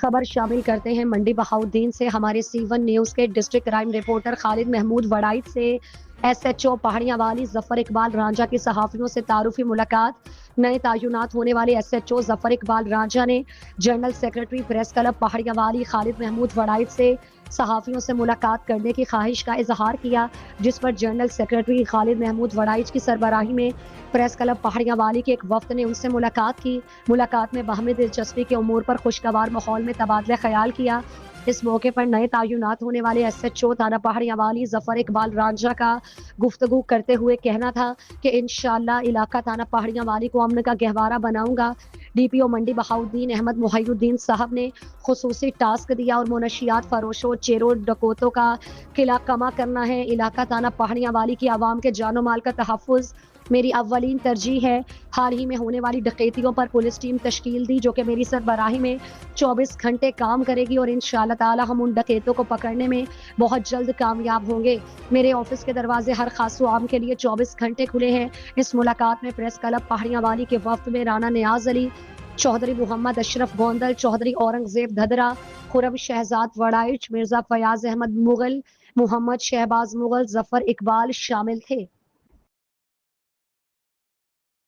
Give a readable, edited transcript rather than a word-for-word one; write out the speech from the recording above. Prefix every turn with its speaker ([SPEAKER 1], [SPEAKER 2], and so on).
[SPEAKER 1] खबर शामिल करते हैं मंडी बहाउद्दीन से। हमारे C1 न्यूज के district crime reporter Khalid Mahmood Waraich से SHO पहाड़ियां वाली जफर इकबाल रांझा की सहाफियों से तारुफी मुलाकात। नए तायुनात होने वाले SHO जफर इकबाल रांझा ने जनरल सेक्रेटरी प्रेस क्लब पहाड़ियां वाली खालिद महमूद वड़ाइच से सहाफियों से मुलाकात करने की ख्वाहिश का इजहार किया, जिस पर जनरल सेक्रेटरी खालिद महमूद वड़ाइच की सरबराही में प्रेस क्लब पहाड़ियां वाली के एक वफ्द ने उनसे मुलाकात की। मुलाकात में बाहमी दिलचस्पी के उमूर पर खुशगवार माहौल में तबादला ख्याल किया। इस मौके पर नए तायुनात होने वाले SHO थाना पहाड़ियां वाली जफर इकबाल रांझा का गुफ्तगू करते हुए कहना था कि इंशाअल्लाह इलाका थाना पहाड़ियां वाली को अमन का गहवारा बनाऊंगा। DPO मंडी बहाउद्दीन अहमद मुहैयुद्दीन साहब ने खुसूसी टास्क दिया और मुनशियात फरोशों चेरों डकैतों का किला कमा करना है। इलाका थाना पहाड़ियां वाली की आवाम के जानो माल का तहफ़्फ़ुज़ मेरी अव्वलीन तरजीह है। हाल ही में होने वाली डकैतियों पर पुलिस टीम तश्कील दी जो कि मेरी सरबराही में 24 घंटे काम करेगी और इंशाअल्लाह ताला हम उन डकैतों को पकड़ने में बहुत जल्द कामयाब होंगे। मेरे ऑफिस के दरवाजे हर खास आम के लिए 24 घंटे खुले हैं। इस मुलाकात में प्रेस क्लब पहाड़ियां वाली के वफ्द में राना नियाज अली, चौधरी मोहम्मद अशरफ गोंदल, चौधरी औरंगजेब धदरा, खुरम शहजाद वड़ाइच, मिर्जा फयाज अहमद मुगल, मोहम्मद शहबाज मुगल, जफर इकबाल शामिल थे।